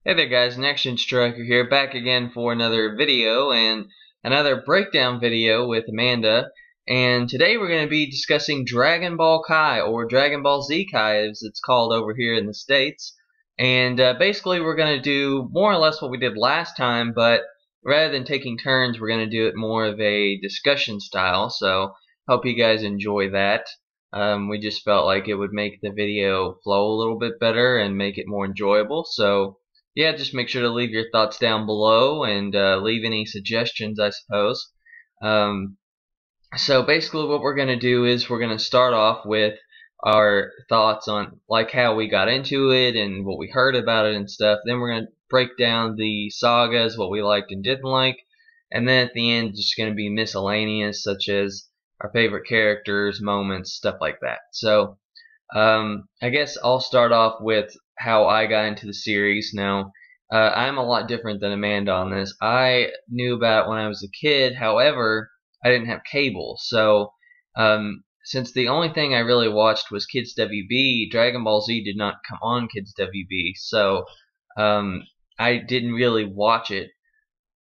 Hey there guys, Action Striker here, back again for another video and another breakdown video with Amanda. And today we're going to be discussing Dragon Ball Kai, or Dragon Ball Z Kai as it's called over here in the States. And basically we're going to do more or less what we did last time, but rather than taking turns, we're going to do it more of a discussion style. So hope you guys enjoy that. We just felt like it would make the video flow a little bit better and make it more enjoyable. So yeah, just make sure to leave your thoughts down below and leave any suggestions, I suppose. So basically what we're going to do is we're going to start off with our thoughts on like how we got into it and what we heard about it and stuff. Then we're going to break down the sagas, what we liked and didn't like. And then at the end, just going to be miscellaneous, such as our favorite characters, moments, stuff like that. So I guess I'll start off with how I got into the series. Now, I'm a lot different than Amanda on this. I knew about it when I was a kid. However, I didn't have cable. So, since the only thing I really watched was Kids WB, Dragon Ball Z did not come on Kids WB. So, I didn't really watch it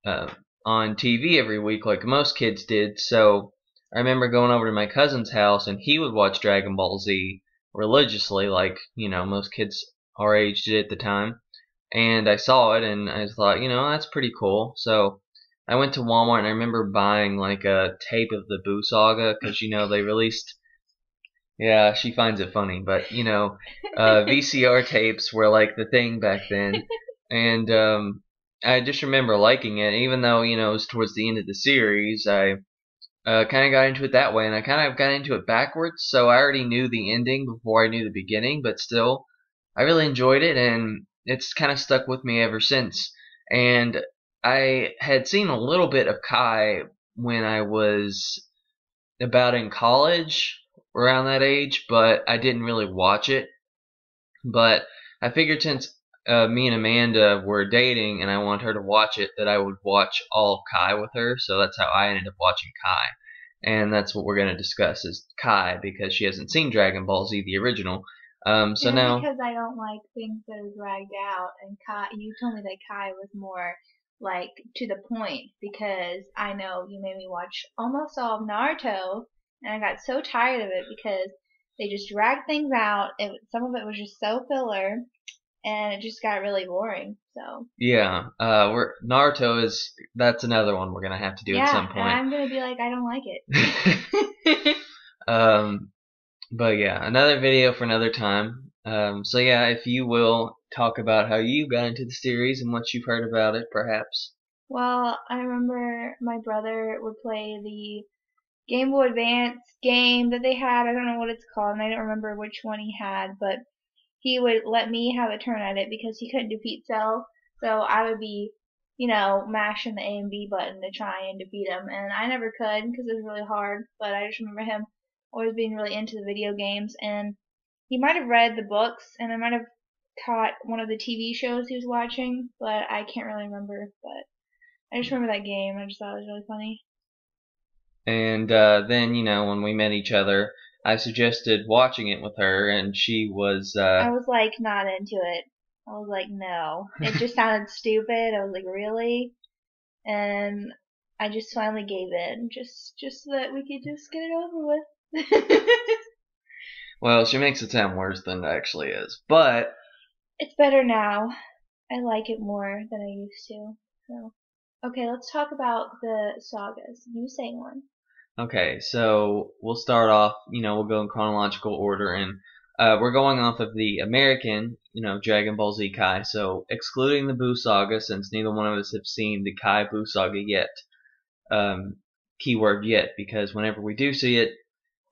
on TV every week like most kids did. So, I remember going over to my cousin's house and he would watch Dragon Ball Z religiously, like, you know, most kids our age did at the time. And I saw it and I thought, you know, that's pretty cool. So I went to Walmart and I remember buying like a tape of the Boo Saga because, you know, they released, yeah, she finds it funny, but, you know, VCR tapes were like the thing back then. And I just remember liking it, even though, you know, it was towards the end of the series. I kind of got into it that way, and I kind of got into it backwards, so I already knew the ending before I knew the beginning, but still, I really enjoyed it, and it's kind of stuck with me ever since. And I had seen a little bit of Kai when I was about in college, around that age, but I didn't really watch it. But I figured since me and Amanda were dating and I wanted her to watch it, that I would watch all of Kai with her. So that's how I ended up watching Kai. And that's what we're going to discuss is Kai, because she hasn't seen Dragon Ball Z, the original. So Yeah, now, because I don't like things that are dragged out, and Kai, you told me that Kai was more like to the point because I know you made me watch almost all of Naruto, and I got so tired of it because they just dragged things out. Some of it was just so filler, and it just got really boring. So yeah, Naruto that's another one we're going to have to do at yeah, some and point. I'm gonna be like, I don't like it. um, but yeah, another video for another time. So yeah, if you will talk about how you got into the series and what you've heard about it, perhaps. Well, I remember my brother would play the Game Boy Advance game that they had. I don't know what it's called, and I don't remember which one he had, but he would let me have a turn at it because he couldn't defeat Cell. So I would be, mashing the A and B button to try and defeat him, and I never could because it was really hard. But I just remember him always being really into the video games, and he might have read the books, and I might have caught one of the TV shows he was watching, but I can't really remember. But I just remember that game. I just thought it was really funny. And then, you know, when we met each other, I suggested watching it with her, and she was, I was like not into it. I was like, no. It just sounded stupid. I was like, really? And I just finally gave in, just so that we could just get it over with. well, she makes it sound worse than it actually is. But, It's better now. I like it more than I used to. So, okay, let's talk about the sagas. You say one. okay, so we'll start off, you know, we'll go in chronological order, and we're going off of the American, you know, Dragon Ball Z Kai, so excluding the Buu Saga, since neither one of us have seen the Kai Buu Saga yet. Keyword yet, because whenever we do see it,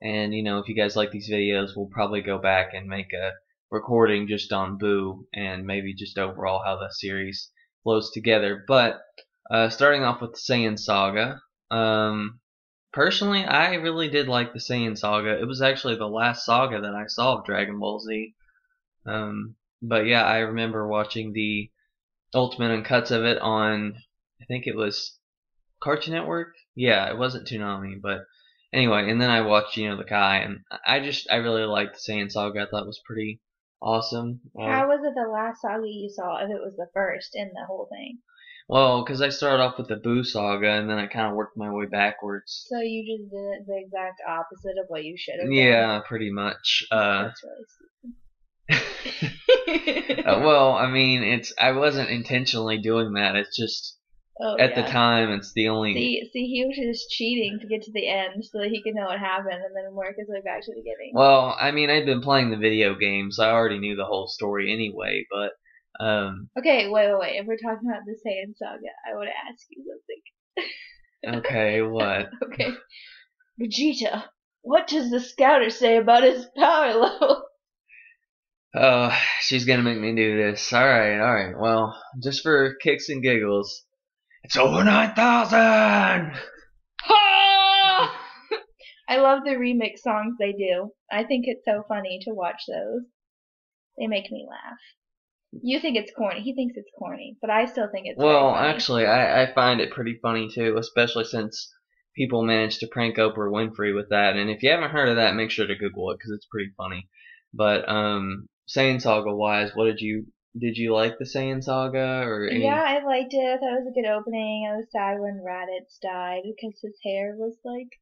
and you know, if you guys like these videos, we'll probably go back and make a recording just on Boo and maybe just overall how the series flows together. But starting off with the Saiyan Saga, personally, I really did like the Saiyan Saga. It was actually the last saga that I saw of Dragon Ball Z. But yeah, I remember watching the Ultimate Uncuts of it on, I think it was Cartoon Network. Yeah, it wasn't Toonami, but anyway. And then I watched, you know, the Kai, and I really liked the Saiyan Saga. I thought it was pretty awesome. How was it the last saga you saw if it was the first in the whole thing? Well, because I started off with the Boo Saga, and then I kind of worked my way backwards. So you just did it the exact opposite of what you should have done. Yeah, pretty much. That's really stupid. Well, I mean, I wasn't intentionally doing that. It's just at the time, it's the only. See, he was just cheating to get to the end so that he could know what happened and then work his way back to the beginning. Well, I mean, I'd been playing the video game, so I already knew the whole story anyway. But okay, wait. If we're talking about the Saiyan Saga, I want to ask you something. Okay, what? Okay, Vegeta, what does the scouter say about his power level? Oh, she's gonna make me do this. All right. Well, just for kicks and giggles, it's over 9,000. I love the remix songs they do. I think it's so funny to watch those. They make me laugh. You think it's corny. He thinks it's corny, but I still think it's well. funny. Actually, I find it pretty funny too, especially since people managed to prank Oprah Winfrey with that. And if you haven't heard of that, make sure to Google it because it's pretty funny. But Saiyan Saga wise, did you like the Saiyan Saga or any? Yeah, I liked it. I thought it was a good opening. I was sad when Raditz died because his hair was like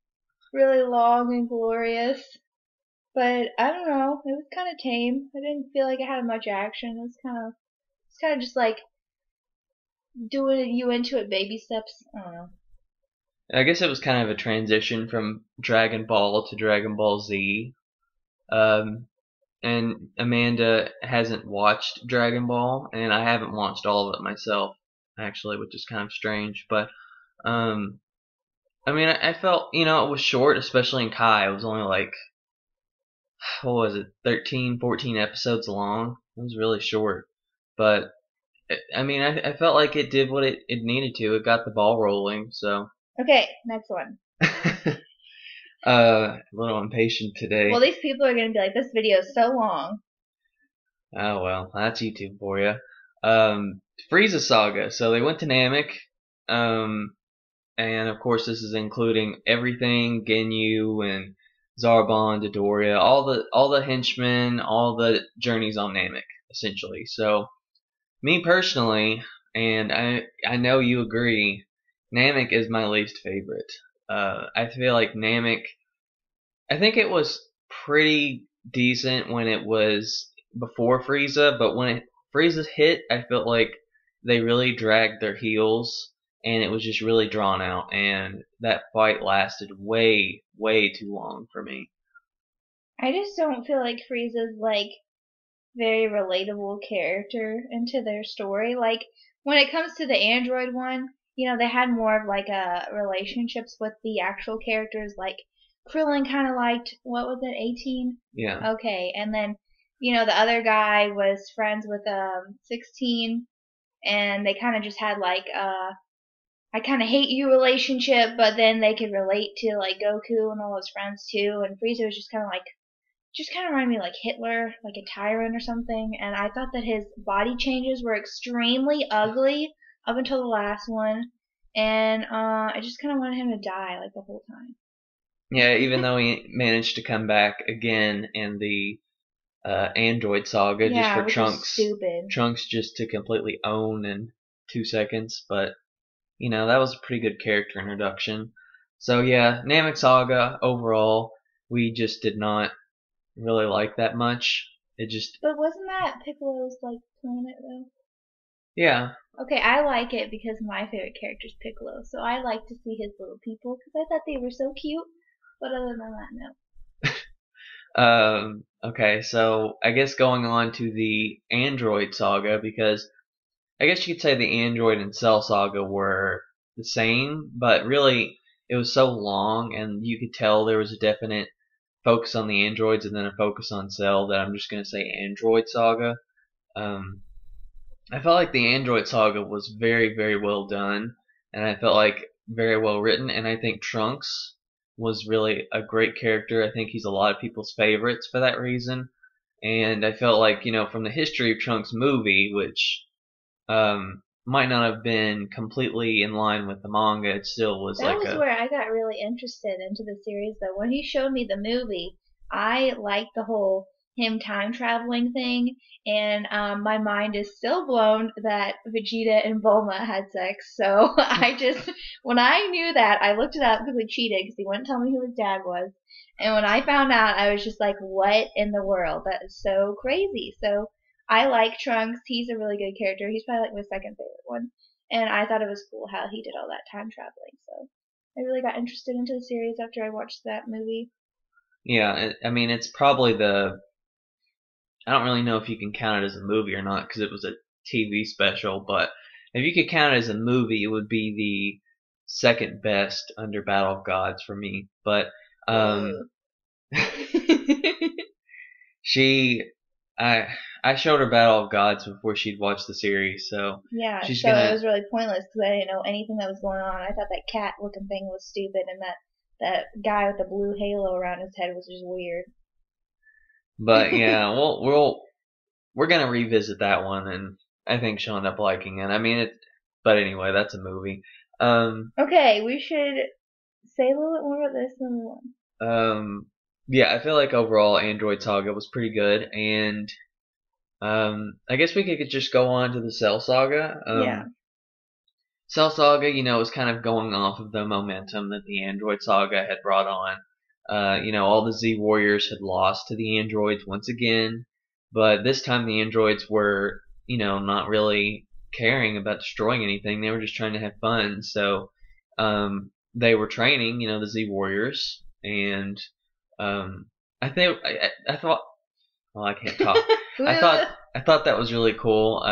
really long and glorious. But I don't know, it was kind of tame. I didn't feel like it had much action. It was kind of just like doing you into it baby steps. I don't know. I guess it was kind of a transition from Dragon Ball to Dragon Ball Z. And Amanda hasn't watched Dragon Ball, and I haven't watched all of it myself, actually, which is kind of strange. But, I mean, I felt, it was short, especially in Kai. It was only like, what was it, 13, 14 episodes long. It was really short. But, I mean, I felt like it did what it needed to. It got the ball rolling, so. Okay, next one. A little impatient today. Well, these people are going to be like, this video is so long. Oh, well, that's YouTube for you. Frieza Saga. So they went to Namek, and of course this is including everything, Ginyu and Zarbon, Dodoria, all the henchmen, all the journeys on Namek, essentially. So, me personally, and I know you agree, Namek is my least favorite. I feel like Namek, I think it was pretty decent when it was before Frieza, but when Frieza hit, I felt like they really dragged their heels, and it was just really drawn out, and that fight lasted way, way too long for me. I just don't feel like Frieza's like very relatable character into their story. Like when it comes to the android one, they had more of like relationships with the actual characters. Like Krillin kind of liked, what was it, 18? Yeah. Okay, and then the other guy was friends with 16, and they kind of just had like I kind of hate you relationship, but then they could relate to like Goku and all his friends too. And Frieza was just kind of reminded me like Hitler, like a tyrant or something. And I thought that his body changes were extremely ugly up until the last one, and I just kind of wanted him to die like the whole time. Yeah, even though he managed to come back again in the Android Saga, just for Trunks. Trunks just to completely own in 2 seconds, but that was a pretty good character introduction. So yeah, Namek Saga overall, we just did not really like that much. But wasn't that Piccolo's like planet though? Yeah. Okay, I like it because my favorite character is Piccolo, so I like to see his little people because I thought they were so cute. But other than that, no. Okay, so I guess going on to the Android Saga, because I guess you could say the Android and Cell Saga were the same, but really it was so long, and you could tell there was a definite focus on the androids and then a focus on Cell, that I'm just going to say Android Saga. I felt like the Android Saga was very, very well done, and I felt like very well written, and I think Trunks was really a great character. I think he's a lot of people's favorites for that reason, and I felt like, from the history of Trunks movie, which might not have been completely in line with the manga, it still was that was where I got really interested into the series though. When he showed me the movie, I liked the whole him time traveling thing, and my mind is still blown that Vegeta and Bulma had sex. So when I knew that, I looked it up because we cheated because he wouldn't tell me who his dad was. And when I found out, I was just like, what in the world? That is so crazy. So I like Trunks. He's a really good character. He's probably like my second favorite one. And I thought it was cool how he did all that time traveling. So I really got interested into the series after I watched that movie. Yeah, I mean, it's probably I don't really know if you can count it as a movie or not because it was a TV special, but if you could count it as a movie, it would be the second best under Battle of Gods for me. But she, I, I showed her Battle of Gods before she'd watched the series, so Yeah, she's so gonna. it was really pointless because I didn't know anything that was going on. I thought that cat-looking thing was stupid, and that guy with the blue halo around his head was just weird. But yeah, we're gonna revisit that one, and I think she'll end up liking it. I mean, but anyway, that's a movie. Okay, we should say a little bit more about this than we want. Yeah, I feel like overall Android Saga was pretty good, and I guess we could just go on to the Cell Saga. Yeah. Cell Saga, was kind of going off of the momentum that the Android Saga had brought on. All the Z Warriors had lost to the androids once again, but this time the androids were, not really caring about destroying anything. They were just trying to have fun. So they were training, the Z Warriors, and I think I thought, well, I can't talk. I thought that was really cool.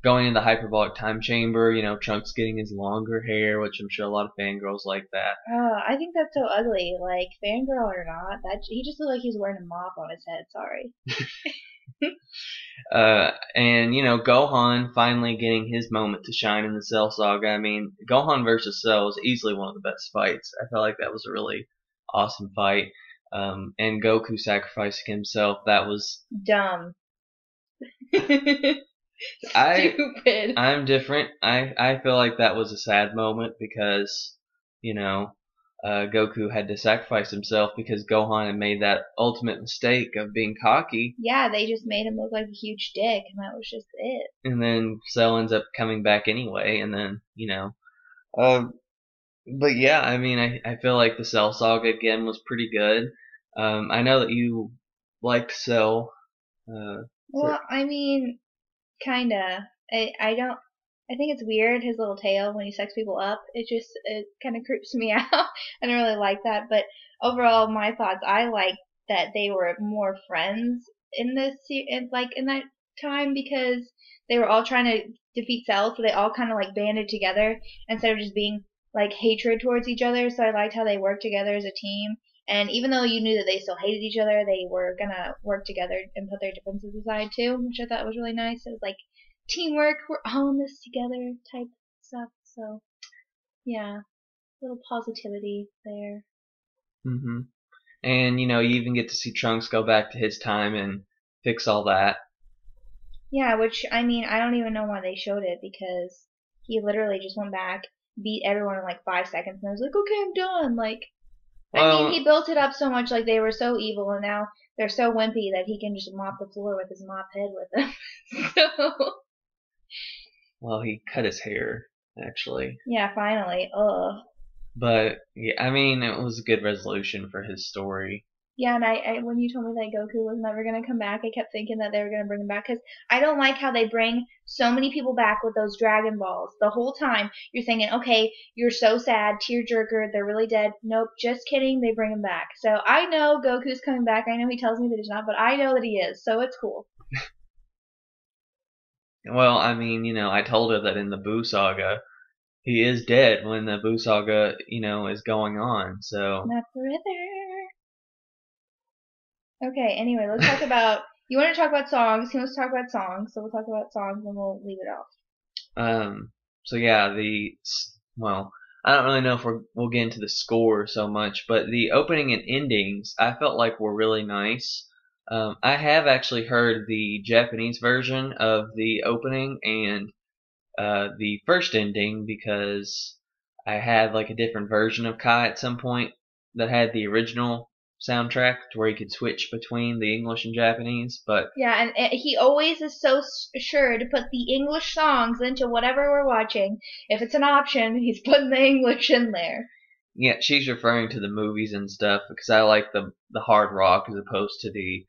Going in the hyperbolic time chamber, Trunks getting his longer hair, which I'm sure a lot of fangirls like that. I think that's so ugly. Like, fangirl or not, he just looked like he was wearing a mop on his head. Sorry. And Gohan finally getting his moment to shine in the Cell Saga. I mean, Gohan versus Cell was easily one of the best fights. I felt like that was a really awesome fight. And Goku sacrificing himself, that was dumb. Stupid. I'm different. I feel like that was a sad moment because, Goku had to sacrifice himself because Gohan had made that ultimate mistake of being cocky. Yeah, they just made him look like a huge dick, and that was just it. And then Cell ends up coming back anyway, and then, but yeah, I mean, I feel like the Cell Saga again was pretty good. I know that you liked Cell. Well, I mean, kinda. I think it's weird, his little tail when he sucks people up. It kind of creeps me out. I don't really like that. But overall, my thoughts, I like that they were more friends in in that time because they were all trying to defeat Cell, so they all kind of like banded together instead of just being like hatred towards each other. So I liked how they worked together as a team. And even though you knew that they still hated each other, they were gonna work together and put their differences aside too, which I thought was really nice. It was like teamwork, we're all in this together type stuff. So yeah, a little positivity there. Mhm. And you even get to see Trunks go back to his time and fix all that. Yeah, which I mean, I don't even know why they showed it because he literally just went back, beat everyone in like 5 seconds, and I was like, okay, I'm done. Like, I mean, he built it up so much, like they were so evil, and now they're so wimpy that he can just mop the floor with his mop head with them. So. Well, he cut his hair, actually. Yeah, finally. Ugh. But yeah, I mean, it was a good resolution for his story. Yeah, and I when you told me that Goku was never gonna come back, I kept thinking that they were gonna bring him back because I don't like how they bring so many people back with those Dragon Balls. The whole time you're thinking, okay, you're so sad, tearjerker, they're really dead. Nope, just kidding, they bring him back. So I know Goku's coming back. I know he tells me that he's not, but I know that he is. So it's cool. Well, I mean, I told her that in the Buu Saga, he is dead when the Buu Saga, is going on. So. Not forever. Okay, anyway, let's talk about. You want to talk about songs? He wants to talk about songs, so we'll talk about songs and we'll leave it off. So yeah, well, I don't really know if we'll get into the score so much, but the opening and endings I felt like were really nice. I have actually heard the Japanese version of the opening and the first ending because I had like a different version of Kai at some point that had the original soundtrack to where he could switch between the English and Japanese, but yeah, and he always is so sure to put the English songs into whatever we're watching. If it's an option, he's putting the English in there. yeah, she's referring to the movies and stuff because I like the hard rock as opposed to the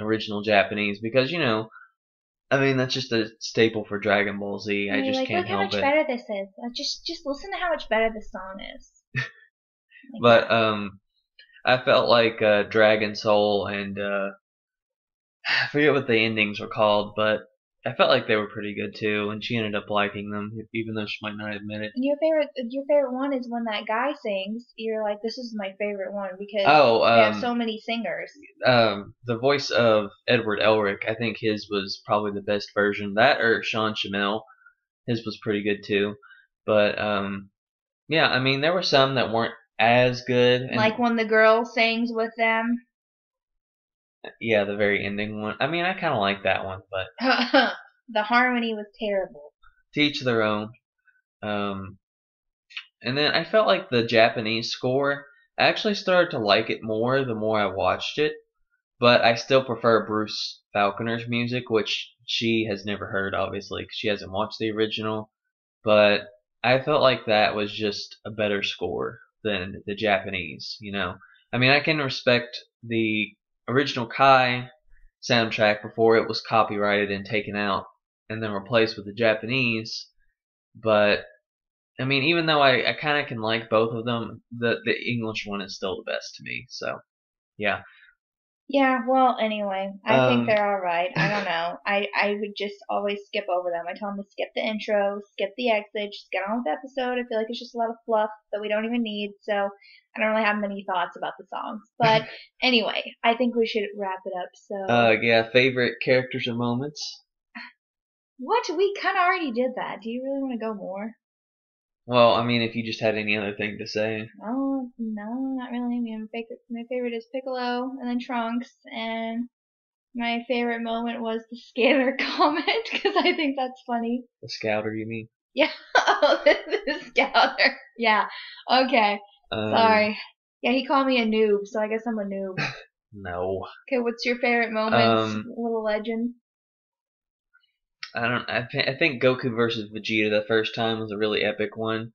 original Japanese because I mean that's just a staple for Dragon Ball Z. And I just like, can't look how help much it. better this is. Just listen to how much better this song is. Like But that. I felt like Dragon Soul and I forget what the endings were called, but I felt like they were pretty good too, and she ended up liking them, even though she might not admit it. And your favorite one is when that guy sings. You're like, this is my favorite one because Oh, they have so many singers. the voice of Edward Elric, I think his was probably the best version. That or Sean Shamil, his was pretty good too. But yeah, I mean there were some that weren't as good. And Like when the girl sings with them. yeah, the very ending one. I mean, I kind of like that one, but The harmony was terrible. to each their own. Um, and then I felt like the Japanese score. I actually started to like it more the more I watched it, but I still prefer Bruce Falconer's music, which she has never heard, obviously, because she hasn't watched the original. But I felt like that was just a better score than the Japanese, I mean, I can respect the original Kai soundtrack before it was copyrighted and taken out and then replaced with the Japanese, but I mean, even though I kind of can like both of them, the English one is still the best to me. So, yeah. Yeah, well, anyway, I think Um, they're alright. I don't know. I would just always skip over them. I tell them to skip the intro, skip the exit, just get on with the episode. I feel like it's just a lot of fluff that we don't even need, so I don't really have many thoughts about the songs. But anyway, I think we should wrap it up. So, yeah, favorite characters or moments. what? We kind of already did that. Do you really want to go more? Well, I mean, if you just had any other thing to say. Oh, no, not really. I mean, my favorite is Piccolo, and then Trunks, and my favorite moment was the scanner comment because I think that's funny. The Scouter, you mean? Yeah, oh, the scouter. Yeah, okay. Sorry. Yeah, he called me a noob, so I guess I'm a noob. No. Okay, what's your favorite moments, Um, little legend? I think Goku versus Vegeta the first time was a really epic one.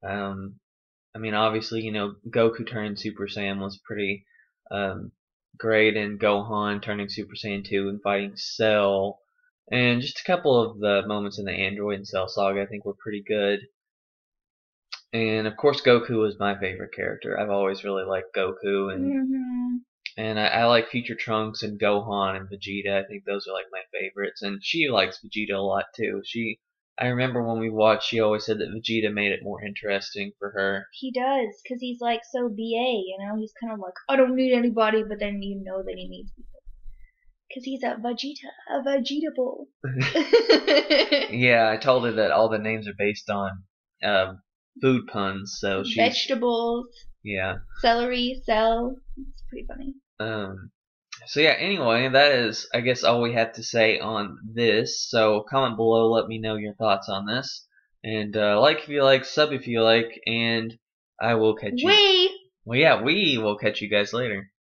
I mean, obviously, Goku turning Super Saiyan was pretty um, great, and Gohan turning Super Saiyan 2 and fighting Cell, and just a couple of the moments in the Android and Cell saga I think were pretty good. And of course, Goku was my favorite character. I've always really liked Goku, and I like Future Trunks and Gohan and Vegeta. I think those are like my favorites, and she likes Vegeta a lot too. I remember when we watched, she always said that Vegeta made it more interesting for her. He does, because he's like so BA, He's kind of like, I don't need anybody, but then you know that he needs people. Because he's a Vegetable. Yeah, I told her that all the names are based on food puns, so she's Vegetables. Yeah. Celery, cell. It's pretty funny. So yeah, anyway, that is, I guess, all we have to say on this. So comment below, let me know your thoughts on this. And like if you like, sub if you like, and I will catch you. We Well, yeah, we will catch you guys later.